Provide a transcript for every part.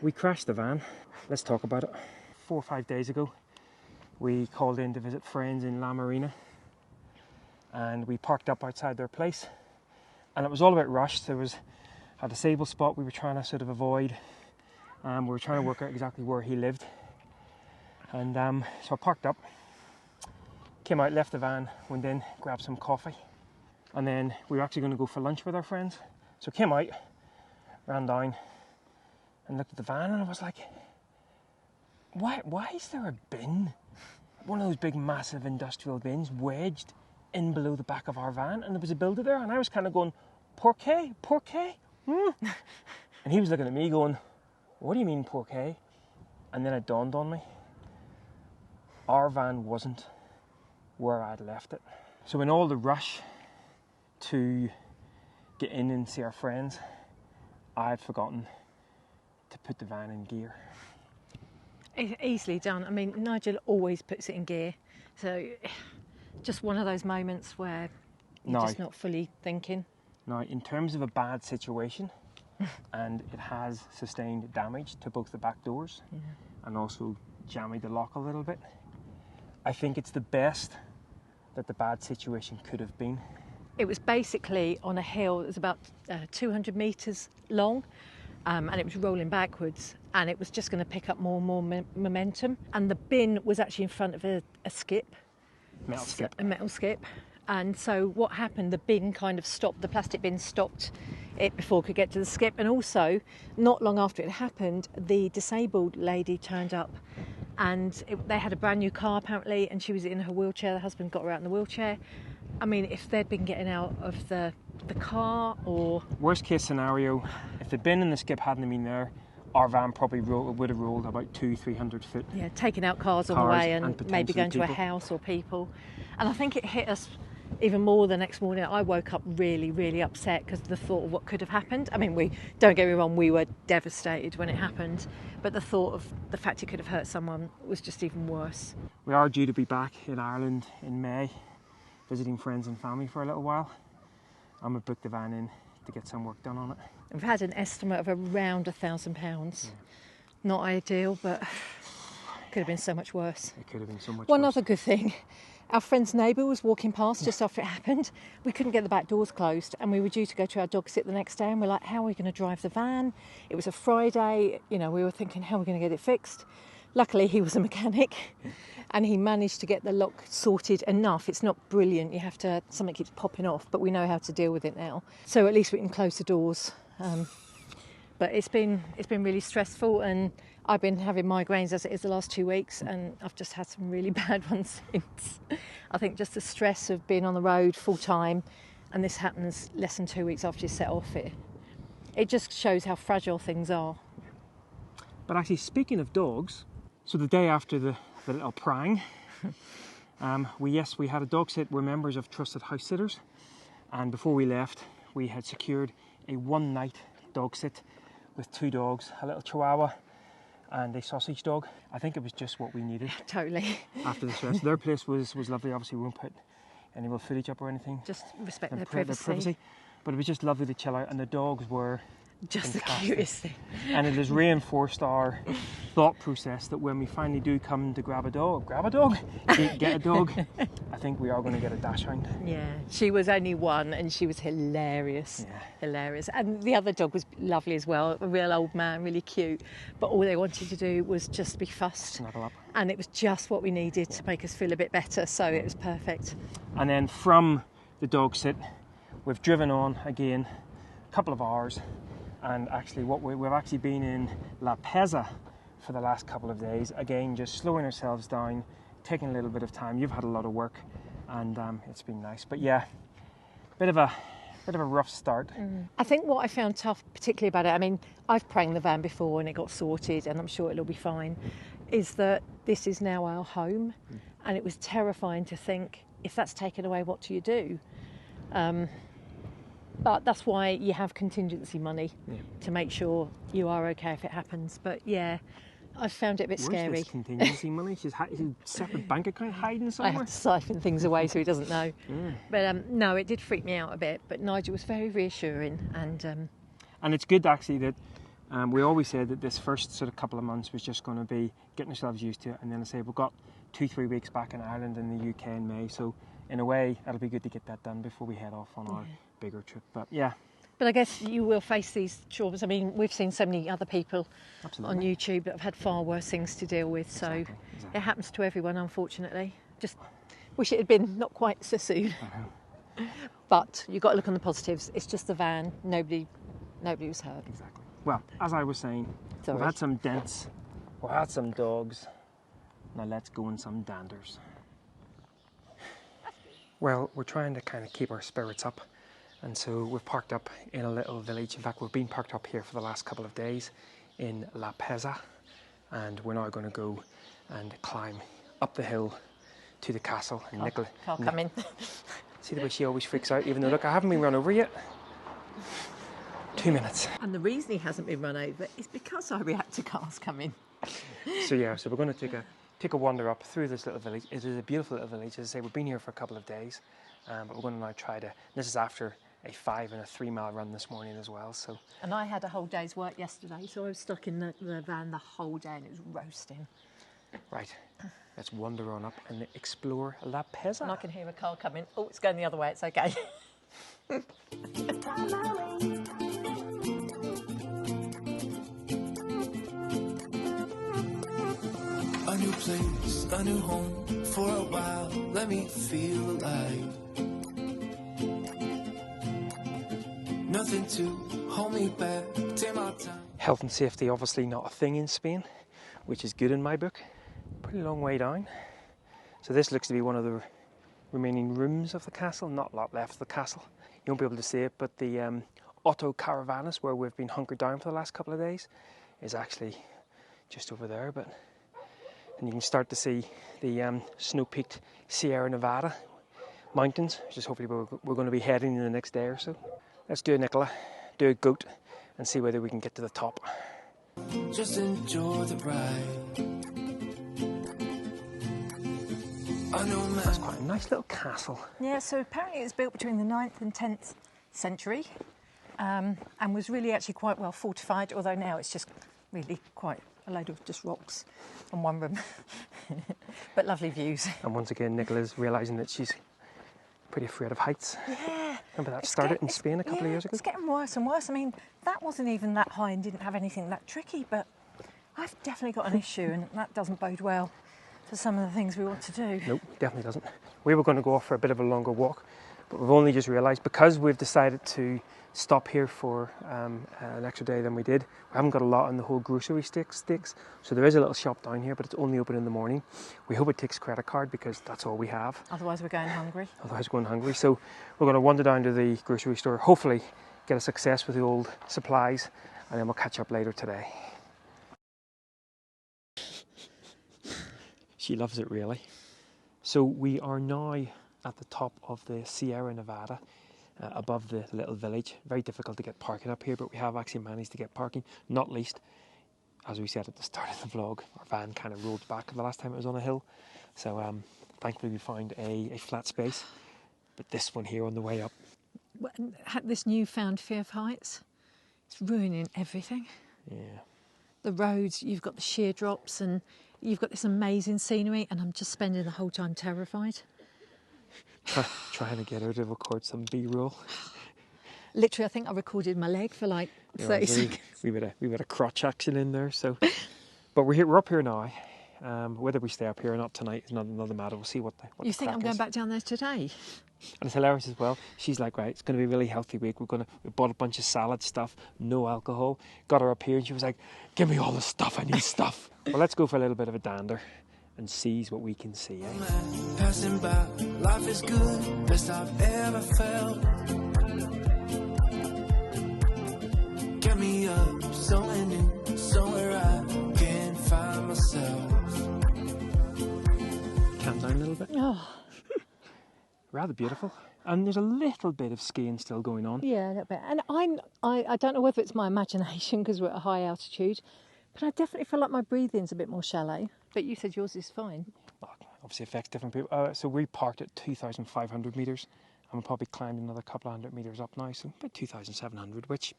We crashed the van. Let's talk about it. 4 or 5 days ago, we called in to visit friends in La Marina, and we parked up outside their place, and it was all a bit rushed. There was a disabled spot we were trying to sort of avoid. We were trying to work out exactly where he lived, and so I parked up, came out, left the van, went in, grabbed some coffee, and then we were actually going to go for lunch with our friends. So I came out, ran down and looked at the van, and I was like, why is there a bin, one of those big massive industrial bins, wedged in below the back of our van? And there was a builder there, and I was kind of going, "Por qué? Por qué?" And he was looking at me going, "What do you mean, por qué?" And then it dawned on me, our van wasn't where I'd left it. So in all the rush to get in and see our friends, I had forgotten to put the van in gear. Easily done. I mean, Nigel always puts it in gear, so just one of those moments where you're just not fully thinking. Now, in terms of a bad situation, and it has sustained damage to both the back doors and also jammed the lock a little bit, I think it's the best that the bad situation could have been. It was basically on a hill that was about 200 metres long, and it was rolling backwards, and it was just going to pick up more and more momentum. And the bin was actually in front of a skip. Metal skip. A metal skip. And so what happened, the bin kind of stopped, the plastic bin stopped it before it could get to the skip. And also, not long after it happened, the disabled lady turned up, and they had a brand new car apparently, and she was in her wheelchair. The husband got her out in the wheelchair. I mean, if they'd been getting out of the car, or... Worst case scenario, if the bin and the skip hadn't been there, our van probably would have rolled about 200-300 foot. Yeah, taking out cars on the way and maybe going to a house or people. And I think it hit us even more the next morning. I woke up really, really upset because of the thought of what could have happened. I mean, don't get me wrong, we were devastated when it happened, but the thought of the fact it could have hurt someone was just even worse. We are due to be back in Ireland in May, visiting friends and family for a little while. I'm going to book the van in to get some work done on it. We've had an estimate of around £1,000. Yeah. Not ideal, but could have been so much worse. It could have been so much worse. One other good thing, our friend's neighbour was walking past just after it happened. We couldn't get the back doors closed, and we were due to go to our dog sit the next day, and we're like, how are we going to drive the van? It was a Friday, you know, we were thinking, how are we going to get it fixed? Luckily, he was a mechanic, and he managed to get the lock sorted enough. It's not brilliant, something keeps popping off, but we know how to deal with it now. So at least we can close the doors. But it's been really stressful, and I've been having migraines as it is the last 2 weeks, and I've just had some really bad ones since. I think just the stress of being on the road full time, and this happens less than 2 weeks after you set off, it just shows how fragile things are. But actually, speaking of dogs, so the day after the little prang, we had a dog sit. We're members of Trusted House Sitters, and before we left, we had secured a one-night dog sit with 2 dogs, a little Chihuahua and a sausage dog. I think it was just what we needed. Totally. After the stress. Their place was lovely. Obviously, we won't put any more footage up or anything. Just respect their privacy. But it was just lovely to chill out, and the dogs were just fantastic. The cutest thing. And it has reinforced our thought process that when we finally do come to grab a dog, get a dog, I think we are going to get a dachshund. Yeah, she was only 1 and she was hilarious. Yeah. Hilarious. And the other dog was lovely as well, a real old man, really cute. But all they wanted to do was just be fussed. Snuggle up. And it was just what we needed to make us feel a bit better, so it was perfect. And then from the dog sit, we've driven on again a couple of hours, and actually we've actually been in La Peza for the last couple of days. Again, just slowing ourselves down, taking a little bit of time. You've had a lot of work, and it's been nice. But yeah, bit of a rough start. I think what I found tough, particularly about it, I mean, I've pranged the van before and it got sorted, and I'm sure it'll be fine, is that this is now our home, and it was terrifying to think, if that's taken away, what do you do? But that's why you have contingency money to make sure you are okay if it happens. But yeah, I found it a bit scary. Where's this contingency money? She's a separate bank account hiding somewhere? I have to siphon things away so he doesn't know. Yeah. But no, it did freak me out a bit. But Nigel was very reassuring, and it's good actually that We always said that this first sort of couple of months was just going to be getting ourselves used to it, and then I say we've got 2-3 weeks back in Ireland and the UK in May, so in a way it'll be good to get that done before we head off on our bigger trip. But yeah. But I guess you will face these troubles. I mean, we've seen so many other people on YouTube that have had far worse things to deal with, so Exactly. it happens to everyone, unfortunately. Just wish it had been not quite so soon. But you've got to look on the positives. It's just the van. Nobody was hurt. Exactly. Well, as I was saying, Sorry. we've had some dents, we've had some dogs. Now let's go in some danders. Well, we're trying to kind of keep our spirits up, and so we've parked up in a little village. In fact, we've been parked up here for the last couple of days in Peza, and we're now going to go and climb up the hill to the castle. And Nicola Can't come in. See the way she always freaks out, even though, look, I haven't been run over yet. 2 minutes. And the reason he hasn't been run over is because I react to cars coming. So yeah, so we're going to take a wander up through this little village. It is a beautiful little village. As I say, we've been here for a couple of days, but we're going to now try to. This is after a 5 and a 3 mile run this morning as well. So. And I had a whole day's work yesterday, so I was stuck in the van the whole day, and it was roasting. Right, let's wander on up and explore Peza. And I can hear a car coming. Oh, it's going the other way. It's okay. A new place, a new home, for a while, let me feel alive. Nothing to hold me back, take my time. Health and safety obviously not a thing in Spain, which is good in my book. Pretty long way down. So this looks to be one of the remaining rooms of the castle, not a lot left of the castle. You won't be able to see it, but the Auto Caravanas, where we've been hunkered down for the last couple of days, is actually just over there. And you can start to see the snow-peaked Sierra Nevada mountains, which is hopefully where we're going to be heading in the next day or so. Let's do it, Nicola. Do a goat and see whether we can get to the top. Just enjoy the ride. That's quite a nice little castle. Yeah, so apparently it was built between the 9th and 10th century, and was really actually quite well fortified, although now it's just really quite a load of just rocks and one room. But lovely views. And once again, Nicola's realising that she's pretty afraid of heights. Yeah. Remember that started in Spain a couple of years ago? It's getting worse and worse. I mean, that wasn't even that high and didn't have anything that tricky, but I've definitely got an issue, and that doesn't bode well for some of the things we want to do. Nope, definitely doesn't. We were going to go off for a bit of a longer walk, but we've only just realised, because we've decided to stop here for an extra day than we did, we haven't got a lot on the whole grocery stakes. So there is a little shop down here, but it's only open in the morning. We hope it takes credit card, because that's all we have. Otherwise we're going hungry. So we're going to wander down to the grocery store, hopefully get a success with the old supplies, and then we'll catch up later today. She loves it, really. So we are now at the top of the Sierra Nevada, above the little village. Very difficult to get parking up here, but we have actually managed to get parking, not least, as we said at the start of the vlog, our van kind of rolled back the last time it was on a hill. So thankfully we found a flat space, but this one here on the way up. Had this newfound fear of heights. It's ruining everything. Yeah. The roads, you've got the sheer drops, and you've got this amazing scenery, and I'm just spending the whole time terrified. Trying to get her to record some B-roll. Literally, I think I recorded my leg for like 30 seconds. We had a crotch action in there. So, but we're up here now. Whether we stay up here or not tonight is another matter. We'll see what you think I'm going back down there today? And it's hilarious as well. She's like, right, it's going to be a really healthy week. We bought a bunch of salad stuff, no alcohol. Got her up here, and she was like, give me all the stuff. I need stuff. Well, let's go for a little bit of a dander and seize what we can see. Passing by, life is good, best I've ever felt. Get me up, somewhere new, somewhere I can find myself. Calm down a little bit. Oh. Rather beautiful. And there's a little bit of skiing still going on. Yeah, a little bit. And I don't know whether it's my imagination because we're at a high altitude, but I definitely feel like my breathing's a bit more shallow. But you said yours is fine. Well, obviously affects different people. So we parked at 2,500 metres, and we'll probably climb another couple of hundred metres up now, so about 2,700, which,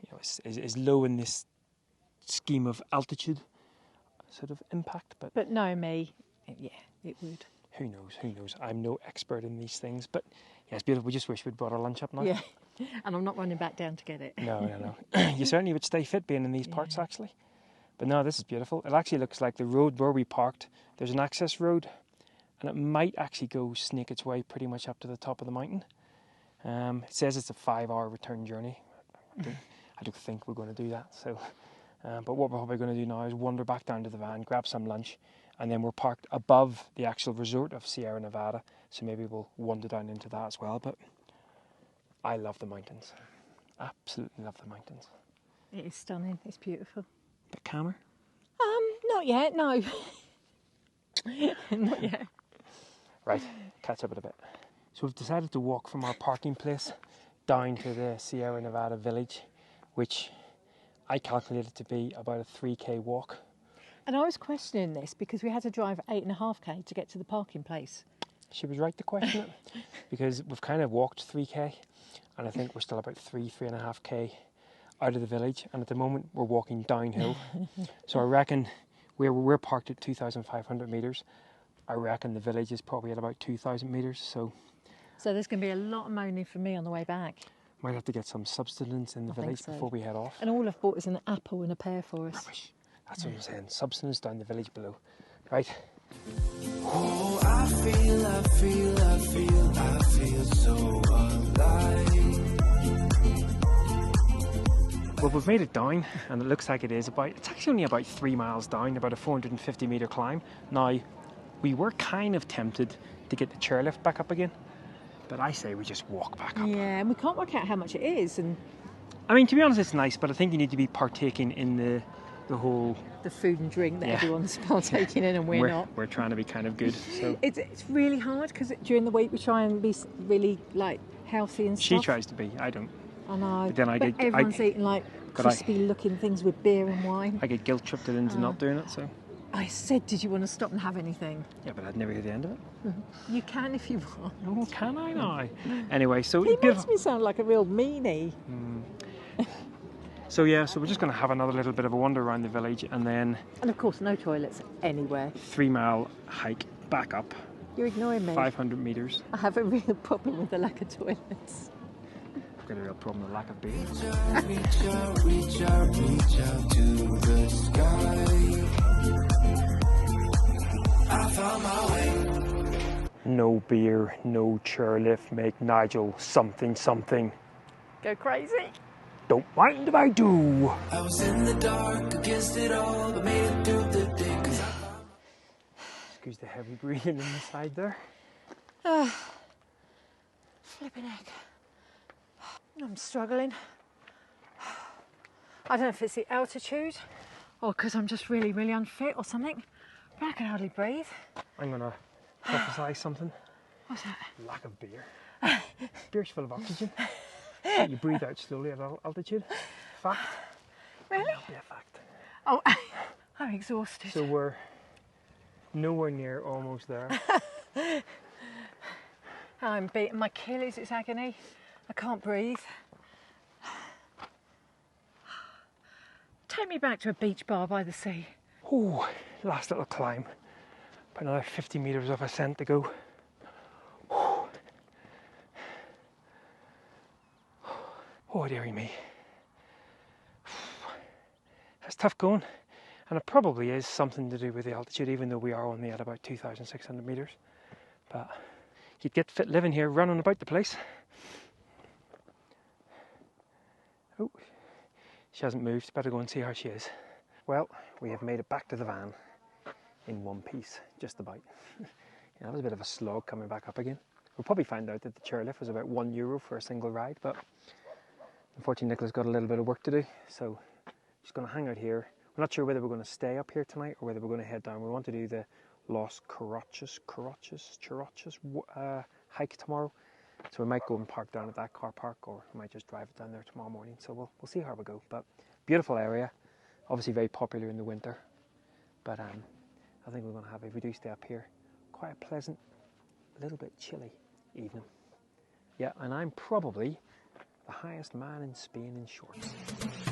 you know, is low in this scheme of altitude sort of impact. But no, me, yeah, it would. Who knows? Who knows? I'm no expert in these things, but yeah, it's beautiful. We just wish we'd brought our lunch up now. Yeah, and I'm not running back down to get it. No. You certainly would stay fit being in these parts, actually. But no, this is beautiful. It actually looks like the road where we parked, there's an access road, and it might actually go snake its way pretty much up to the top of the mountain. It says it's a 5-hour return journey. I don't think we're going to do that. So, but what we're probably going to do now is wander back down to the van, grab some lunch, and then we're parked above the actual resort of Sierra Nevada. So maybe we'll wander down into that as well. But I love the mountains. Absolutely love the mountains. It is stunning. It's beautiful. Bit calmer? Not yet, no. Not yet. Right, catch up in a bit. So we've decided to walk from our parking place down to the Sierra Nevada village, which I calculated to be about a 3k walk. And I was questioning this because we had to drive 8.5k to get to the parking place. She was right to question it, because we've kind of walked 3k, and I think we're still about 3.5k out of the village, and at the moment we're walking downhill. So I reckon we're parked at 2,500 metres. I reckon the village is probably at about 2,000 metres, so there's going to be a lot of moaning for me on the way back. might have to get some subsistence in the village before we head off. And all I've bought is an apple and a pear for us. Rubbish. That's what I'm saying, substance down the village below. Right. Oh, I feel so alive. Well, we've made it down, and it looks like it's actually only about 3 miles down, about a 450 metre climb. Now, we were kind of tempted to get the chairlift back up again, but I say we just walk back up. Yeah, and we can't work out how much it is. And I mean, to be honest, it's nice, but I think you need to be partaking in the whole... the food and drink that everyone's partaking in, and we're not. We're trying to be kind of good, so... It's really hard, because during the week we try and be really, like, healthy and stuff. She tries to be, I don't. I know, But then everyone's eating, like, crispy-looking things with beer and wine. I get guilt-tripped into not doing it, so... I said, did you want to stop and have anything? Yeah, but I'd never hear the end of it. You can if you want. Oh, can I now? Anyway, so... He makes me sound like a real meanie. So yeah, so we're just going to have another little bit of a wander around the village, and then... And of course, no toilets anywhere. 3 mile hike back up. You're ignoring me. 500 metres. I have a real problem with the lack of toilets. I've got a real problem with lack of beer. Reach out to the sky. I found my way. No beer, no chairlift, make Nigel something. Go crazy. Don't mind if I do. I was in the dark against it all, but made it through the day. Excuse the heavy breathing in the side there. Flipping heck. I'm struggling. I don't know if it's the altitude or because I'm just really, really unfit or something, but I can hardly breathe. I'm going to prophesy something. What's that? Lack of beer. Beer's full of oxygen. You breathe out slowly at altitude. Fact. Really? Yeah, fact. Oh, I'm exhausted. So we're nowhere near almost there. I'm beating my Achilles, it's agony. I can't breathe. Take me back to a beach bar by the sea. Ooh, last little climb. About another 50 metres of ascent to go. Oh, dearie me. That's tough going. And it probably is something to do with the altitude, even though we are only at about 2,600 metres. But you'd get fit living here, running about the place. Oh, she hasn't moved. Better go and see how she is. Well, we have made it back to the van in one piece, just about. Yeah, that was a bit of a slog coming back up again. We'll probably find out that the chairlift was about €1 for a single ride, but unfortunately Nicola's got a little bit of work to do, so she's going to hang out here. We're not sure whether we're going to stay up here tonight or whether we're going to head down. We want to do the Los Choroches hike tomorrow, so we might go and park down at that car park, or we might just drive it down there tomorrow morning. So we'll see how we go. But beautiful area, obviously very popular in the winter. But I think we're going to have, if we do stay up here, quite a pleasant, a little bit chilly evening. Yeah, and I'm probably the highest man in Spain in shorts.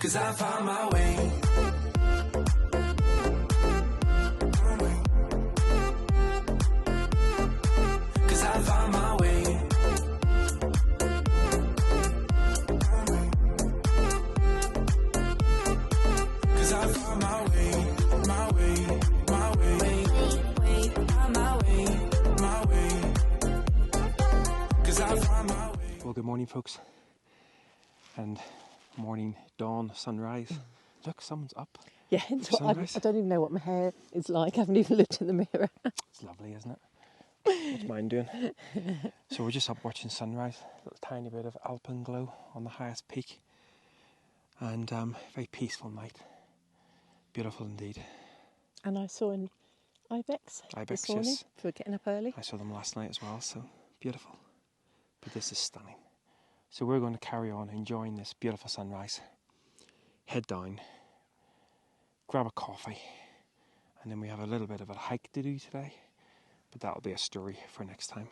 'cause I found my way. Cause I found my way. Cause I found my way, my way, my way, my way, my way. Cause I found my way. Well, good morning, folks. And morning, dawn, sunrise. Look, someone's up. Yeah, Sunrise. I don't even know what my hair is like. I haven't even looked in the mirror. It's lovely, isn't it? What's mine doing? So we're just up watching sunrise. A little tiny bit of alpenglow on the highest peak. And very peaceful night. Beautiful indeed. And I saw an ibex this morning. Yes. For getting up early. I saw them last night as well, so beautiful. But this is stunning. So we're going to carry on enjoying this beautiful sunrise. Head down, grab a coffee, and then we have a little bit of a hike to do today. But that'll be a story for next time.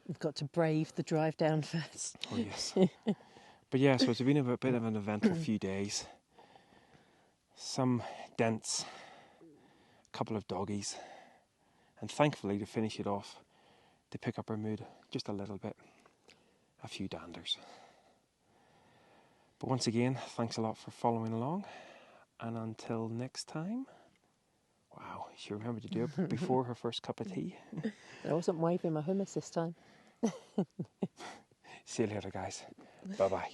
We've got to brave the drive down first. Oh yes. But yeah, so it's been a bit of an eventful few days. Some dents, a couple of doggies, and thankfully to finish it off, to pick up our mood just a little bit, a few danders. But once again, thanks a lot for following along, and until next time. Wow, she remembered to do it before her first cup of tea. I wasn't waving my hummus this time. See you later, guys. Bye-bye.